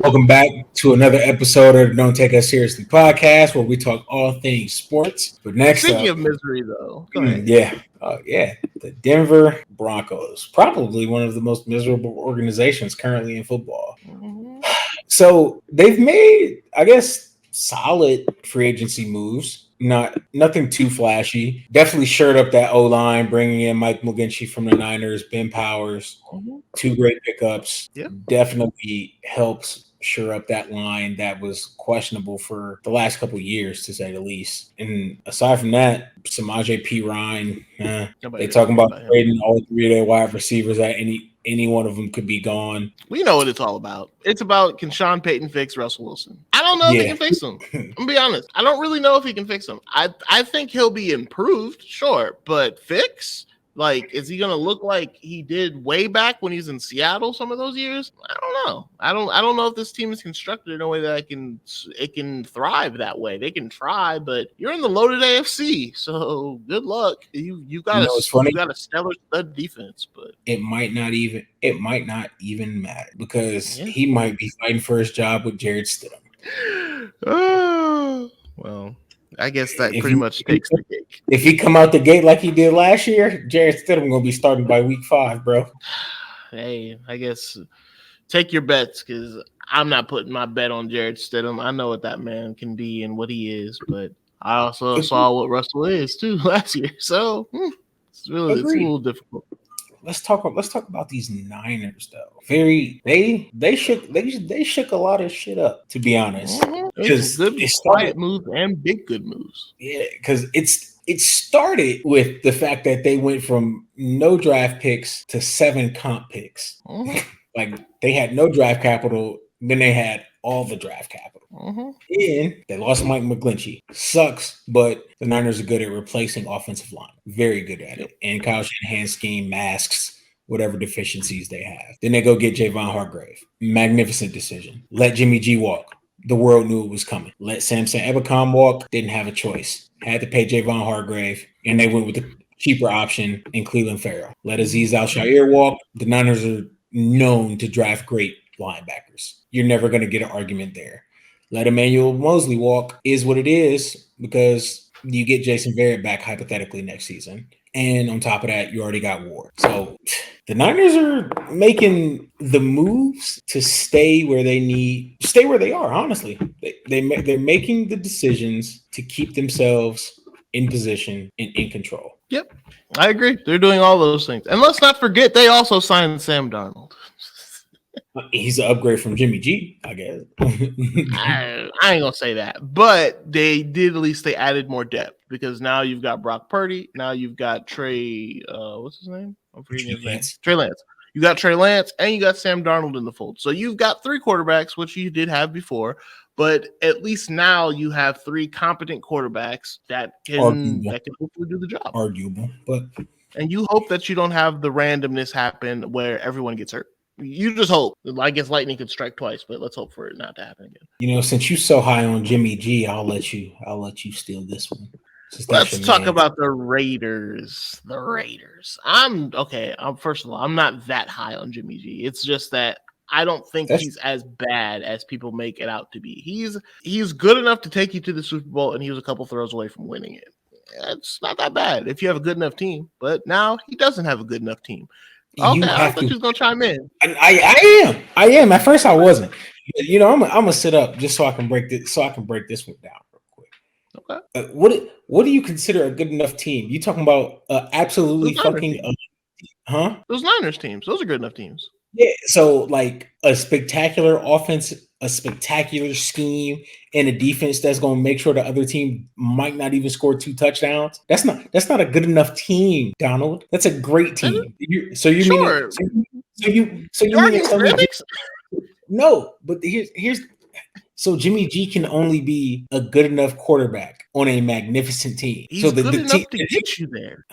Welcome back to another episode of the Don't Take Us Seriously podcast, where we talk all things sports. But next Speaking up, of misery, though, go ahead. the Denver Broncos, probably one of the most miserable organizations currently in football. Mhm. So they've made, I guess, solid free agency moves. Nothing too flashy. Definitely shored up that O line, bringing in Mike McGlinchey from the Niners, Ben Powers. Mhm. Two great pickups. Yep. Definitely helps shore up that line that was questionable for the last couple of years, to say the least. And aside from that, Samaje P. Ryan, they talking about trading all three of their wide receivers. That any one of them could be gone. We know what it's all about. It's about, can Sean Payton fix Russell Wilson? I don't know if he can fix him. I'm gonna be honest. I don't really know if he can fix him. I think he'll be improved, sure, but fix? Like, is he gonna look like he did way back when he was in Seattle some of those years? I don't know. I don't know if this team is constructed in a way that it can thrive that way. They can try, but you're in the loaded AFC, so good luck. You got a stellar stud defense, but it might not even matter because he might be fighting for his job with Jared Stidham. Oh, well, I guess that pretty much takes the cake. If he come out the gate like he did last year, Jared Stidham gonna be starting by week 5, bro. Hey, I guess take your bets, because I'm not putting my bet on Jared Stidham. I know what that man can be and what he is, but I also saw what Russell is too last year. So it's a little difficult. Let's talk about these Niners though. They shook a lot of shit up, to be honest. Because good quiet moves and big good moves. Yeah, because it started with the fact that they went from no draft picks to 7 comp picks. Like, they had no draft capital, then they had all the draft capital. And they lost Mike McGlinchey. Sucks, but the Niners are good at replacing offensive line. Very good at it. And Kyle Shanahan's scheme masks whatever deficiencies they have. Then they go get Javon Hargrave. Magnificent decision. Let Jimmy G walk. The world knew it was coming. Let Samson Ebukam walk. Didn't have a choice. Had to pay Javon Hargrave, and they went with the cheaper option in Cleveland Farrell. Let Azeez Al-Shaair walk. The Niners are known to draft great linebackers. You're never going to get an argument there. Let Emmanuel Mosley walk is what it is, because you get Jason Verrett back hypothetically next season. And on top of that, you already got Ward. So the Niners are making the moves to stay where they are, honestly. They're making the decisions to keep themselves in position and in control. Yep, I agree. They're doing all those things. And let's not forget, they also signed Sam Darnold. He's an upgrade from Jimmy G, I guess. I ain't gonna say that, but they added more depth, because now you've got Brock Purdy, now you've got Trey. What's his name? I'm forgetting his name. Trey Lance. You got Trey Lance, and you got Sam Darnold in the fold. So you've got 3 quarterbacks, which you did have before, but at least now you have 3 competent quarterbacks that can hopefully do the job. Arguable, but and you hope that you don't have the randomness happen where everyone gets hurt. You just hope. I guess lightning could strike twice, but let's hope for it not to happen again. You know, since you're so high on Jimmy G, I'll let you steal this one. Let's talk about the Raiders. The Raiders. First of all, I'm not that high on Jimmy G. It's just that I don't think he's as bad as people make it out to be. He's good enough to take you to the Super Bowl, and he was a couple throws away from winning it. It's not that bad if you have a good enough team. But now he doesn't have a good enough team. Okay, I thought you was gonna chime in. I am. At first, I wasn't. You know, I'm gonna sit up just so I can break this one down real quick. Okay. What do you consider a good enough team? You talking about absolutely fucking Those Niners teams. Those are good enough teams. Yeah. So, like, a spectacular offense, a spectacular scheme, and a defense that's going to make sure the other team might not even score 2 touchdowns. That's not a good enough team, Donald. That's a great team. No, but here's so Jimmy G can only be a good enough quarterback on a magnificent team. He's so good enough to get you there.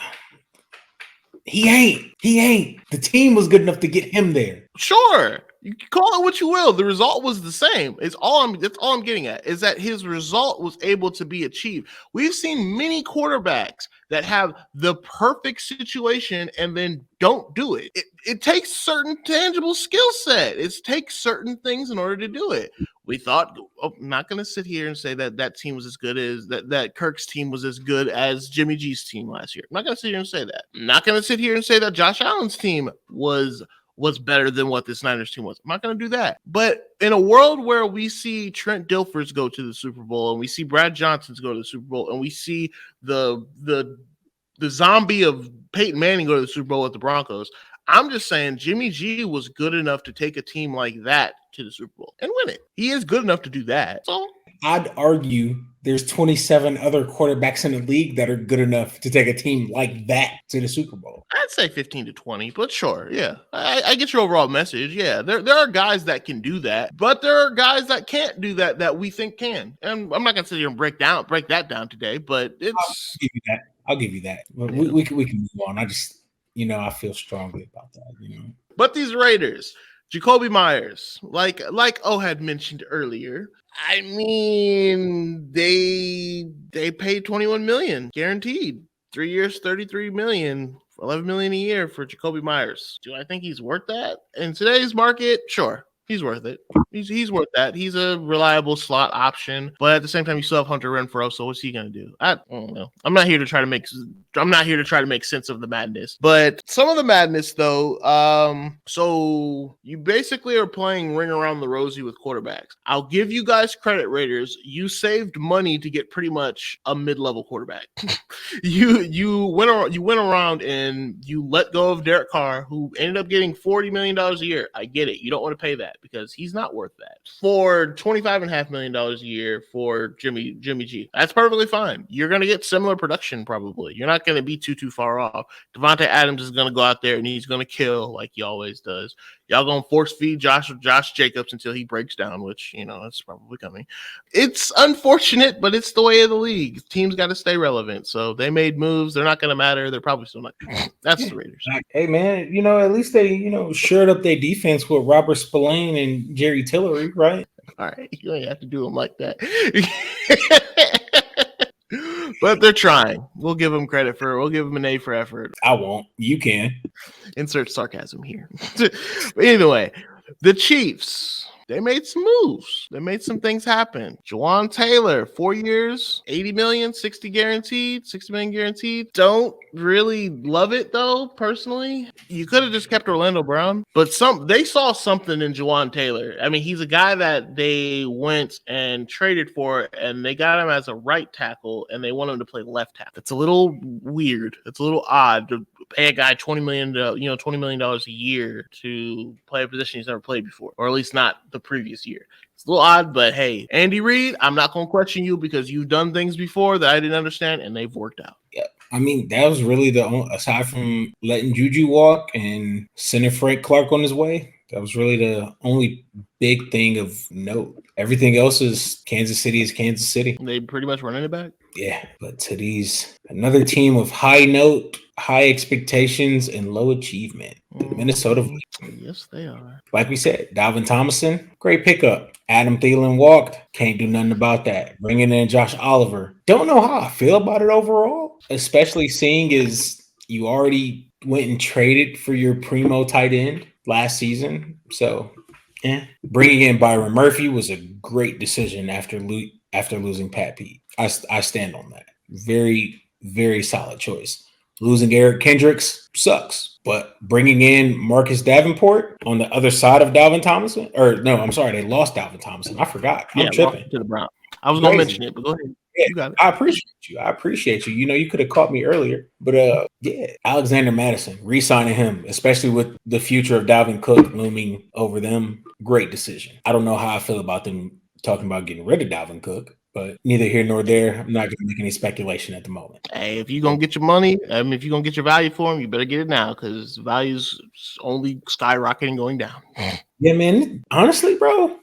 He ain't. The team was good enough to get him there. Sure. You can call it what you will. The result was the same. That's all I'm getting at, is that his result was able to be achieved. We've seen many quarterbacks that have the perfect situation and then don't do it. It takes certain tangible skill set. It takes certain things in order to do it. We thought, I'm not going to sit here and say that team was as good as that Kirk's team was as good as Jimmy G's team last year. I'm not going to sit here and say that. I'm not going to sit here and say that Josh Allen's team was better than what this Niners team was. I'm not going to do that. But in a world where we see Trent Dilfers go to the Super Bowl, and we see Brad Johnson's go to the Super Bowl, and we see the zombie of Peyton Manning go to the Super Bowl with the Broncos, I'm just saying Jimmy G was good enough to take a team like that to the Super Bowl and win it. He is good enough to do that. So I'd argue there's 27 other quarterbacks in the league that are good enough to take a team like that to the Super Bowl. I'd say 15 to 20, but sure, yeah. I get your overall message. Yeah, there are guys that can do that, but there are guys that can't do that we think can. And I'm not going to sit here and break that down today, but it's... I'll give you that. Yeah. We can move on. I just, I feel strongly about that, But these Raiders, Jacoby Myers, like O had mentioned earlier, I mean, they paid $21 million guaranteed, 3 years, $33 million, $11 million a year for Jacoby Myers. Do I think he's worth that in today's market? Sure. He's worth it. He's worth that. He's a reliable slot option, but at the same time, you still have Hunter Renfrow. So what's he gonna do? I don't know. I'm not here to try to make sense of the madness. But some of the madness, though. So you basically are playing ring around the rosy with quarterbacks. I'll give you guys credit, Raiders. You saved money to get pretty much a mid-level quarterback. you went around and you let go of Derek Carr, who ended up getting $40 million a year. I get it. You don't want to pay that because he's not worth that. For $25.5 million a year for Jimmy G, that's perfectly fine. You're going to get similar production probably. You're not going to be too far off. Devontae Adams is going to go out there and he's going to kill like he always does. Y'all going to force feed Josh Jacobs until he breaks down, which, that's probably coming. It's unfortunate, but it's the way of the league. Teams got to stay relevant. So they made moves. They're not going to matter. They're probably still not. That's the Raiders. Hey, man, at least they, shored up their defense with Robert Spillane and Jerry Tillery, right? All right. You ain't have to do them like that. But they're trying. We'll give them an A for effort. I won't. You can. Insert sarcasm here. But anyway, the Chiefs, they made some moves. They made some things happen. Juwan Taylor, 4 years, $80 million, $60 million guaranteed. Don't really love it though, personally. You could have just kept Orlando Brown, but they saw something in Juwan Taylor. I mean, he's a guy that they went and traded for, and they got him as a right tackle, and they want him to play left tackle. It's a little weird. It's a little odd to pay a guy $20 million a year to play a position he's never played before, or at least not the previous year. It's a little odd, but hey, Andy Reid, I'm not going to question you because you've done things before that I didn't understand, and they've worked out. Yeah. I mean, that was really aside from letting Juju walk and sending Frank Clark on his way, that was really the only big thing of note. Everything else is Kansas City is Kansas City. They pretty much running it back. Yeah, but to another team of high note, high expectations, and low achievement. The Minnesota Vikings. Yes, they are. Like we said, Dalvin Tomlinson, great pickup. Adam Thielen walked. Can't do nothing about that. Bringing in Josh Oliver. Don't know how I feel about it overall, especially seeing as you already went and traded for your primo tight end last season. So, bringing in Byron Murphy was a great decision after losing Pat Pete. I stand on that. Very, very solid choice. Losing Eric Kendricks sucks, but bringing in Marcus Davenport on the other side of Dalvin Tomlinson, they lost Dalvin Tomlinson. I forgot. I'm tripping. To the Browns. I was going to mention it, but go ahead. Yeah, you got it. I appreciate you. You could have caught me earlier, but Alexander Madison, re-signing him, especially with the future of Dalvin Cook looming over them, great decision. I don't know how I feel about them talking about getting rid of Dalvin Cook. But neither here nor there. I'm not going to make any speculation at the moment. Hey, if you're going to get your money, if you're going to get your value for him, you better get it now because value's only skyrocketing going down. Yeah, man. Honestly, bro,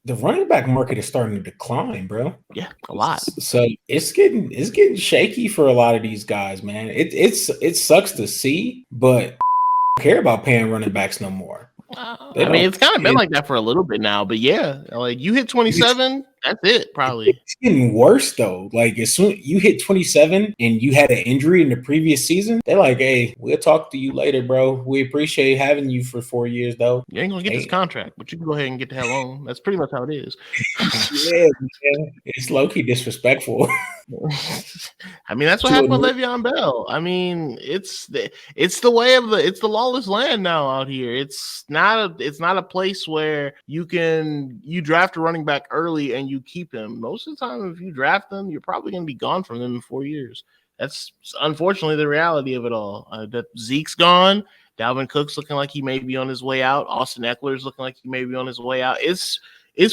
the running back market is starting to decline, bro. Yeah, a lot. So it's getting shaky for a lot of these guys, man. It sucks to see, but I don't care about paying running backs no more. I mean, it's kind of been like that for a little bit now, but yeah, like you hit 27, that's it, probably. It's getting worse though. Like as soon you hit 27 and you had an injury in the previous season, they're like, "Hey, we'll talk to you later, bro. We appreciate having you for 4 years, though. You ain't gonna get this contract, but you can go ahead and get the hell on." That's pretty much how it is. Yeah, it's low key disrespectful. I mean, that's what happened with Le'Veon Bell. I mean, it's the lawless land now out here. It's not a place where you draft a running back early and you keep him. Most of the time, if you draft them, you're probably going to be gone from them in 4 years. That's unfortunately the reality of it all. That Zeke's gone. Dalvin Cook's looking like he may be on his way out. Austin Eckler's looking like he may be on his way out. It's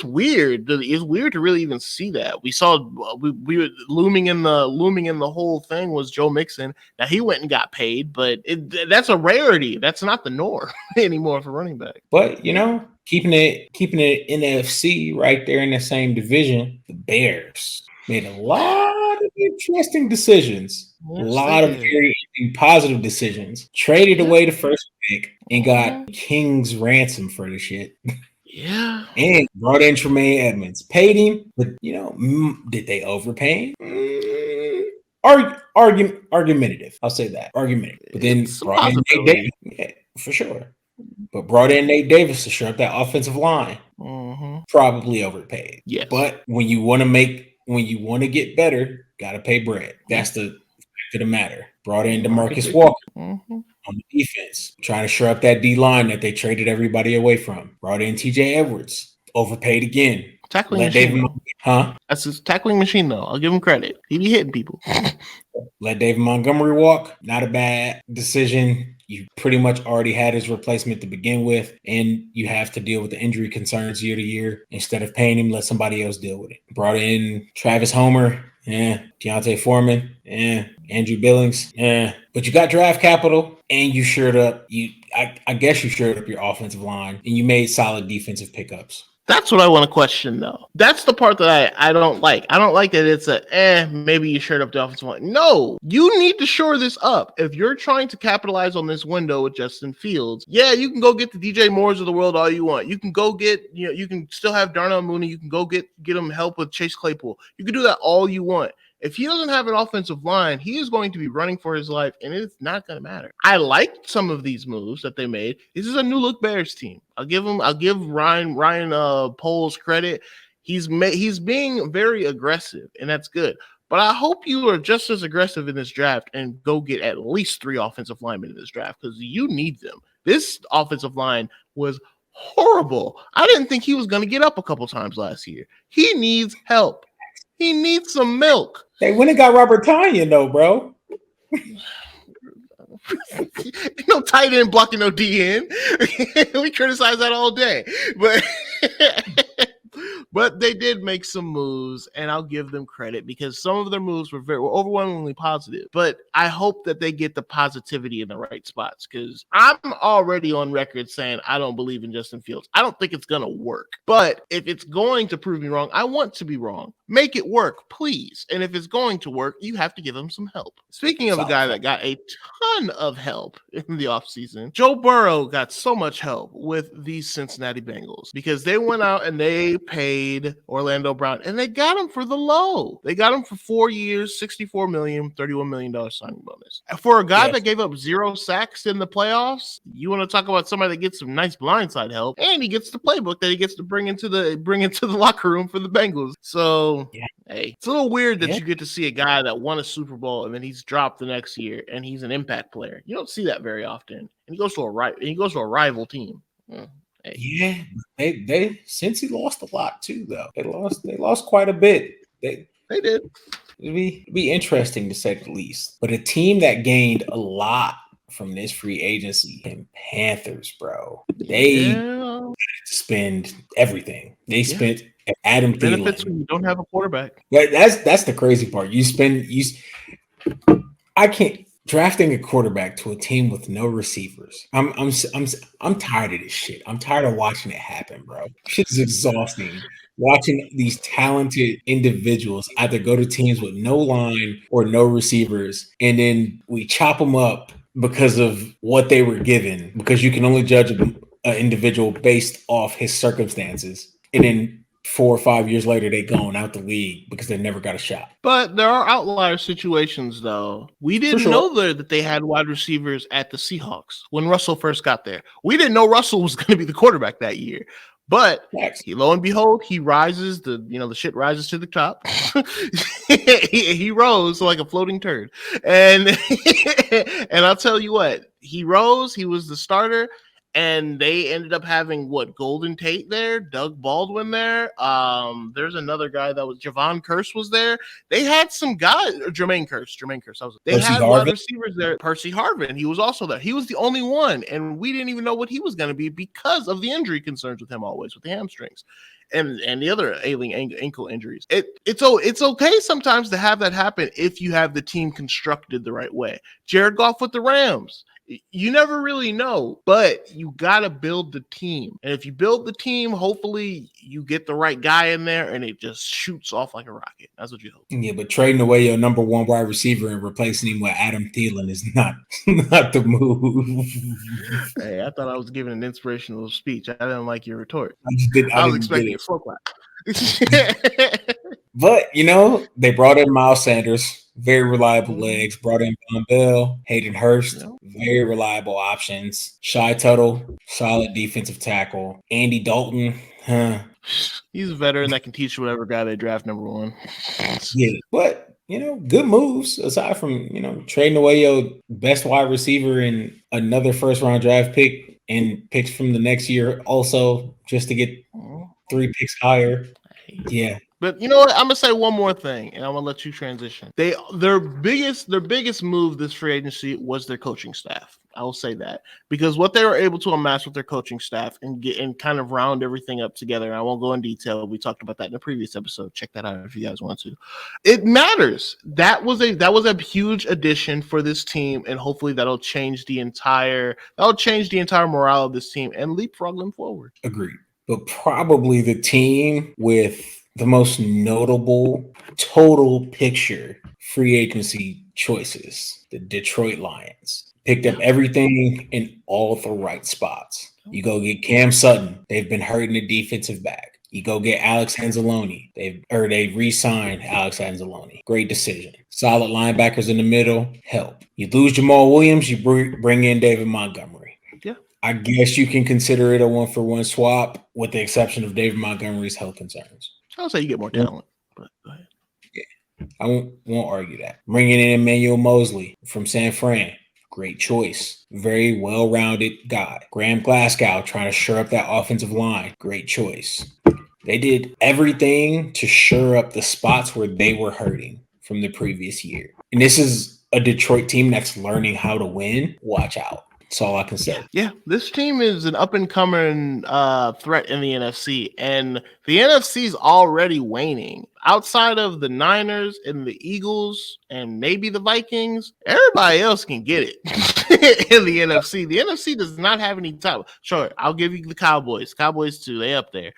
weird. It's weird to really even see that. We saw we were looming in the whole thing was Joe Mixon. Now he went and got paid, but that's a rarity. That's not the norm anymore for running back. But keeping it NFC right there in the same division, the Bears made a lot of interesting decisions. Yes, a lot of very positive decisions. Traded away the first pick and got King's ransom for the shit. Yeah. And brought in Tremaine Edmonds. Paid him, but did they overpay him? Argumentative. I'll say that. Argumentative. But then brought in Nate Davis. Yeah, for sure. But brought in Nate Davis to shore up that offensive line. Probably overpaid. Yes. But when you want to get better, gotta pay bread. That's the fact of the matter. Brought in DeMarcus Walker. On the defense, trying to shore up that D line that they traded everybody away from. Brought in TJ Edwards, overpaid again. Tackling machine. That's his tackling machine, though. I'll give him credit. He be hitting people. Let David Montgomery walk. Not a bad decision. You pretty much already had his replacement to begin with, and you have to deal with the injury concerns year to year. Instead of paying him, let somebody else deal with it. Brought in Travis Homer. Deontay Foreman. Andrew Billings. But you got draft capital and you shored up. I guess you shored up your offensive line and you made solid defensive pickups. That's what I want to question, though. That's the part that I don't like. I don't like that it's maybe you shored up the offensive line. No, you need to shore this up. If you're trying to capitalize on this window with Justin Fields, you can go get the DJ Moores of the world all you want. You can go get, you can still have Darnell Mooney. You can go get him help with Chase Claypool. You can do that all you want. If he doesn't have an offensive line, he is going to be running for his life, and it's not going to matter. I liked some of these moves that they made. This is a new look Bears team. I'll give Ryan Poles credit. He's being very aggressive, and that's good. But I hope you are just as aggressive in this draft and go get at least 3 offensive linemen in this draft because you need them. This offensive line was horrible. I didn't think he was going to get up a couple times last year. He needs help. He needs some milk. They went and got Robert Tonyan, though, bro. No tight end blocking no DN. We criticize that all day. But they did make some moves, and I'll give them credit because some of their moves were overwhelmingly positive. But I hope that they get the positivity in the right spots because I'm already on record saying I don't believe in Justin Fields. I don't think it's going to work. But if it's going to prove me wrong, I want to be wrong. Make it work, please. And if it's going to work, you have to give them some help. Speaking of a guy that got a ton of help in the offseason, Joe Burrow got so much help with these Cincinnati Bengals because they went out and they paid Orlando Brown and they got him for the low. They got him for 4 years, $64 million, $31 million signing bonus. For a guy that gave up 0 sacks in the playoffs, you want to talk about somebody that gets some nice blindside help, and he gets the playbook that he gets to bring into the locker room for the Bengals. So hey, it's a little weird that you get to see a guy that won a Super Bowl and then he's dropped the next year and he's an impact player. You don't see that very often. And he goes to a rival team. Hey. Yeah, they since he lost a lot too, though. They lost quite a bit. They did. It'd be interesting to say the least. But a team that gained a lot from this free agency and Panthers, bro. They spend everything. They spent Adam Thielen. Benefits when you don't have a quarterback. Yeah, that's the crazy part. I can't. Drafting a quarterback to a team with no receivers. I'm tired of this shit. I'm tired of watching it happen, bro. Shit's exhausting. Watching these talented individuals either go to teams with no line or no receivers, and then we chop them up because of what they were given. Because you can only judge them an individual based off his circumstances, and then 4 or 5 years later they going out the league because they never got a shot. But there are outlier situations, though. We didn't know that they had wide receivers at the Seahawks when Russell first got there. We didn't know Russell was going to be the quarterback that year. But lo and behold, he rises. The shit rises to the top. he rose like a floating turd, and and I'll tell you what, he rose. He was the starter, and they ended up having Golden Tate there, Doug Baldwin there. There's another guy that was Javon Curse was there. They had some guys, Jermaine Curse. They Percy had Harvin. wide receivers there. Percy Harvin, he was also there. He was the only one, and we didn't even know what he was going to be because of the injury concerns with him always with the hamstrings. And the other ailing ankle injuries. It's okay sometimes to have that happen if you have the team constructed the right way. Jared Goff with the Rams. You never really know, but you got to build the team. And if you build the team, hopefully you get the right guy in there and it just shoots off like a rocket. That's what you hope. Yeah, but trading away your number one wide receiver and replacing him with Adam Thielen is not the move. Hey, I thought I was giving an inspirational speech. I didn't like your retort. I was expecting a slow clap. But, they brought in Miles Sanders, very reliable legs. Brought in Von Bell, Hayden Hurst, very reliable options. Shy Tuttle, solid defensive tackle. Andy Dalton, he's a veteran that can teach whatever guy they draft number one. Yeah, but, good moves aside from, trading away your best wide receiver and another first-round draft pick and picks from the next year also just to get 3 picks higher. Yeah. But you know what? I'm gonna say one more thing, and I'm gonna let you transition. Their biggest move this free agency was their coaching staff. I will say that because what they were able to amass with their coaching staff and get and kind of round everything up together. And I won't go in detail. We talked about that in the previous episode. Check that out if you guys want to. It matters. That was a huge addition for this team, and hopefully that'll change the entire morale of this team and leapfrog them forward. Agreed. But probably the team with the most notable total picture free agency choices, the Detroit Lions, picked up everything in all the right spots. You go get Cam Sutton. They've been hurting the defensive back. You go get Alex Anzalone. They re-signed Alex Anzalone. Great decision. Solid linebackers in the middle. Help. You lose Jamal Williams. You bring in David Montgomery. Yeah. I guess you can consider it a 1-for-1 swap with the exception of David Montgomery's health concerns. I'll say you get more talent, but go ahead. Yeah, I won't argue that. Bringing in Emmanuel Mosley from San Fran, great choice. Very well-rounded guy. Graham Glasgow trying to shore up that offensive line, great choice. They did everything to shore up the spots where they were hurting from the previous year. And this is a Detroit team that's learning how to win. Watch out. That's all I can say. Yeah, this team is an up-and-coming threat in the NFC, and the NFC is already waning. Outside of the Niners and the Eagles and maybe the Vikings, everybody else can get it in the NFC. The NFC does not have any top. Sure, I'll give you the Cowboys. Cowboys too, they up there.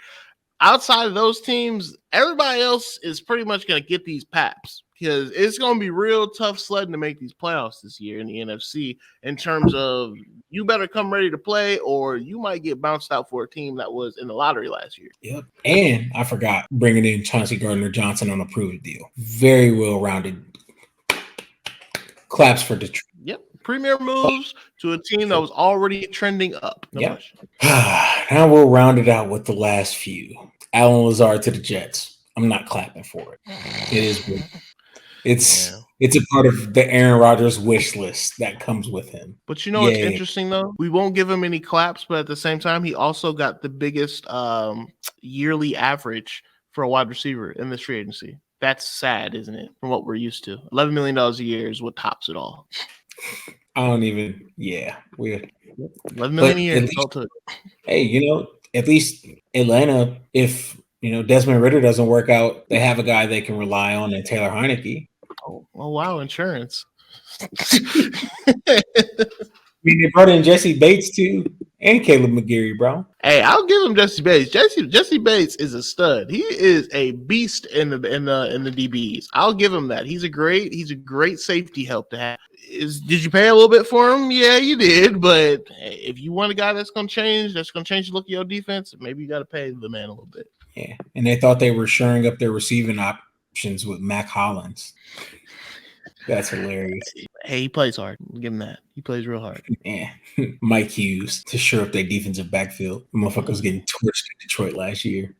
Outside of those teams, everybody else is pretty much going to get these paps. Because it's going to be real tough sledding to make these playoffs this year in the NFC in terms of you better come ready to play or you might get bounced out for a team that was in the lottery last year. Yep. And I forgot bringing in Chauncey Gardner-Johnson on a prove deal. Very well-rounded. Claps for Detroit. Yep. Premier moves to a team that was already trending up. No question. Now we'll round it out with the last few. Alan Lazard to the Jets. I'm not clapping for it. It is good. It's a part of the Aaron Rodgers wish list that comes with him. But what's interesting though? We won't give him any claps, but at the same time, he also got the biggest yearly average for a wide receiver in this free agency. That's sad, isn't it? From what we're used to. $11 million a year is what tops it all. I don't even. Yeah, we're $11 million a year. Hey, at least Atlanta, if Desmond Ridder doesn't work out, they have a guy they can rely on in Taylor Heineke. Oh wow, insurance. I mean, they brought in Jesse Bates too, And Caleb McGarry, bro. Hey, I'll give him Jesse Bates. Jesse Bates is a stud. He is a beast in the DBs. I'll give him that. He's a great safety help to have. Did you pay a little bit for him? Yeah, you did. But hey, if you want a guy that's gonna change the look of your defense, maybe you got to pay the man a little bit. Yeah, and they thought they were shoring up their receiving options with Mac Hollins. That's hilarious. Hey, he plays hard. I'll give him that. He plays real hard. Yeah. Mike Hughes to shore up their defensive backfield. The motherfucker was getting torched in Detroit last year.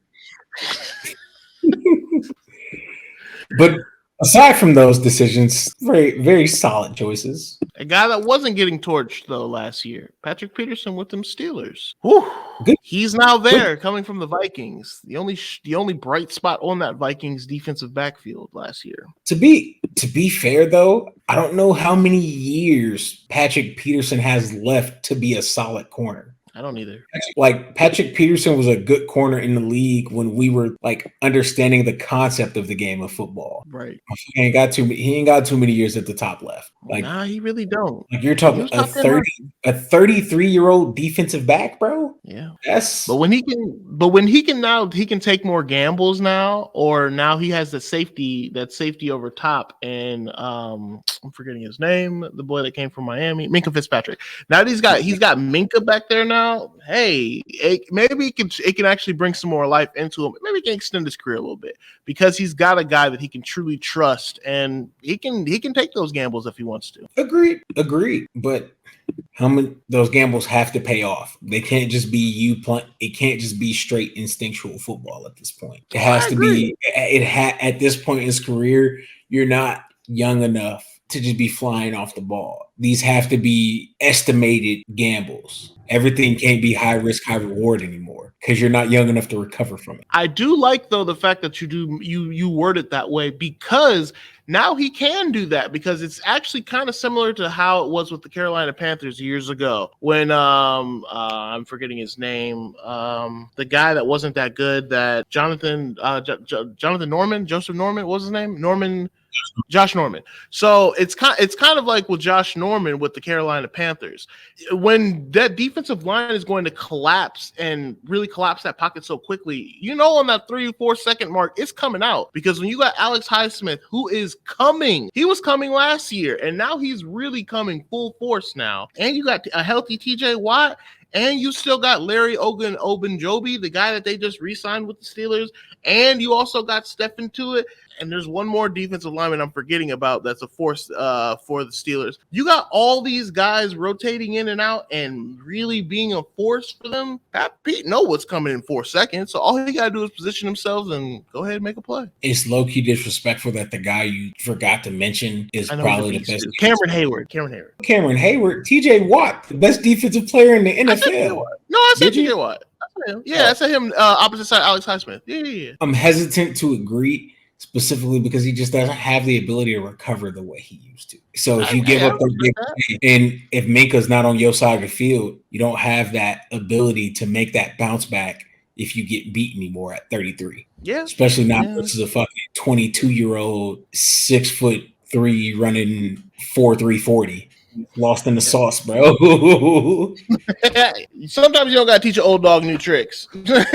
But aside from those decisions, very, very solid choices. A guy that wasn't getting torched, though, last year, Patrick Peterson with them Steelers. Whew. Good. He's now there, coming from the Vikings. The only bright spot on that Vikings defensive backfield last year. To be fair, though, I don't know how many years Patrick Peterson has left to be a solid corner. I don't either. Like, Patrick Peterson was a good corner in the league when we were like understanding the concept of the game of football. Right. He ain't got too many years at the top left. Like, nah, he really don't. Like, you're talking a 33-year-old defensive back, bro. Yeah. Yes. But when he can take more gambles now, or now he has that safety over top, and I'm forgetting his name, the boy that came from Miami, Minkah Fitzpatrick. Now that he's got Minkah back there now. Hey, maybe it can actually bring some more life into him. Maybe he can extend his career a little bit because he's got a guy that he can truly trust, and he can take those gambles if he wants to. Agreed. But how many those gambles have to pay off? They can't just be it can't just be straight instinctual football at this point. It has to be. At this point in his career, you're not young enough to just be flying off the ball. These have to be estimated gambles. Everything can't be high risk, high reward anymore because you're not young enough to recover from it. I do like, though, the fact that you word it that way, because now he can do that, because it's actually kind of similar to how it was with the Carolina Panthers years ago when I'm forgetting his name, the guy that wasn't that good, that Joseph Norman, what was his name? Josh Norman. So it's kind of like with Josh Norman with the Carolina Panthers. When that defensive line is going to collapse and really collapse that pocket so quickly, on that 3 or 4 second mark, it's coming out. Because when you got Alex Highsmith, who is coming, he was coming last year, and now he's really coming full force now. And you got a healthy TJ Watt, and you still got Larry Ogunjobi, the guy that they just re-signed with the Steelers, and you also got Stephen Tuitt. And there's one more defensive lineman I'm forgetting about that's a force for the Steelers. You got all these guys rotating in and out and really being a force for them. Pete know what's coming in 4 seconds, so all he got to do is position himself and go ahead and make a play. It's low-key disrespectful that the guy you forgot to mention is probably the best. Cameron Hayward. TJ Watt, the best defensive player in the NFL. I said TJ Watt. Yeah, I said him opposite side Alex Highsmith. Yeah. I'm hesitant to agree, specifically because he just doesn't have the ability to recover the way he used to. So if you give up the big play, and if Minkah's not on your side of the field, you don't have that ability to make that bounce back if you get beat anymore at 33. Yeah. Especially now this is a fucking 22-year-old, 6'3" running 4.3 40. Lost in the sauce, bro. Sometimes you don't gotta teach an old dog new tricks.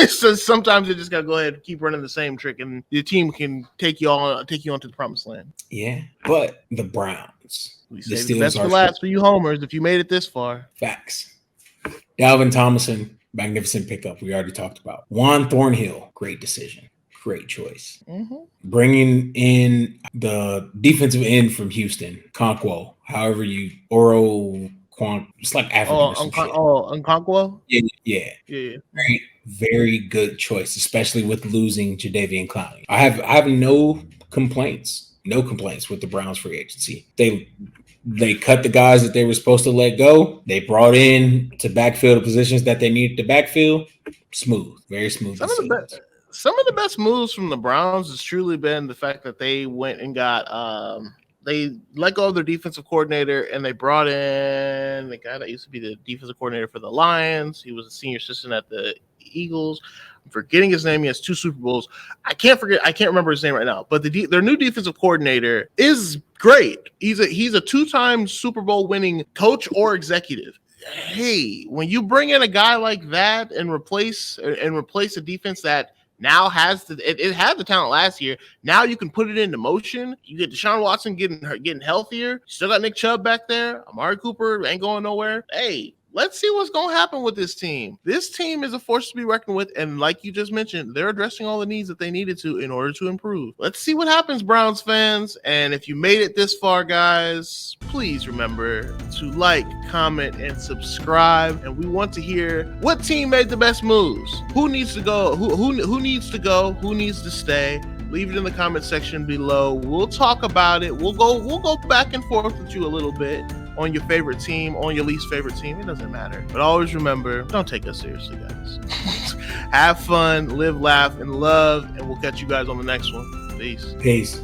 So sometimes you just gotta go ahead and keep running the same trick, and your team can take you on to the promised land. Yeah, but the Browns, we saved the best for last for you homers. If you made it this far, facts. Dalvin Tomlinson, magnificent pickup. We already talked about. Juan Thornhill, great decision. Great choice. Mm-hmm. Bringing in the defensive end from Houston, Conquo, however you it's like African. Nkonkwo? Yeah. Very, very good choice, especially with losing Jadeveon Clowney. I have no complaints with the Browns free agency. They cut the guys that they were supposed to let go. They brought in to backfill the positions that they needed to backfill. Smooth, very smooth. Some of the best moves from the Browns has truly been the fact that they went and got they let go of their defensive coordinator, and they brought in the guy that used to be the defensive coordinator for the Lions. He was a senior assistant at the Eagles. I'm forgetting his name. He has 2 Super Bowls. I can't remember his name right now, but their new defensive coordinator is great. He's a 2-time Super Bowl winning coach or executive. hey, when you bring in a guy like that and replace a defense that now has it had the talent last year. Now you can put it into motion. You get Deshaun Watson getting healthier. You still got Nick Chubb back there. Amari Cooper ain't going nowhere. Hey, let's see what's going to happen with this team. This team is a force to be reckoned with. And like you just mentioned, they're addressing all the needs that they needed to in order to improve. Let's see what happens, Browns fans. And if you made it this far, guys, please remember to like, comment, and subscribe. And we want to hear what team made the best moves. Who needs to go? Who needs to go? Who needs to stay? Leave it in the comment section below. We'll talk about it. We'll go back and forth with you a little bit on your favorite team, on your least favorite team. It doesn't matter. But always remember, don't take us seriously, guys. Have fun, live, laugh, and love, and we'll catch you guys on the next one. Peace.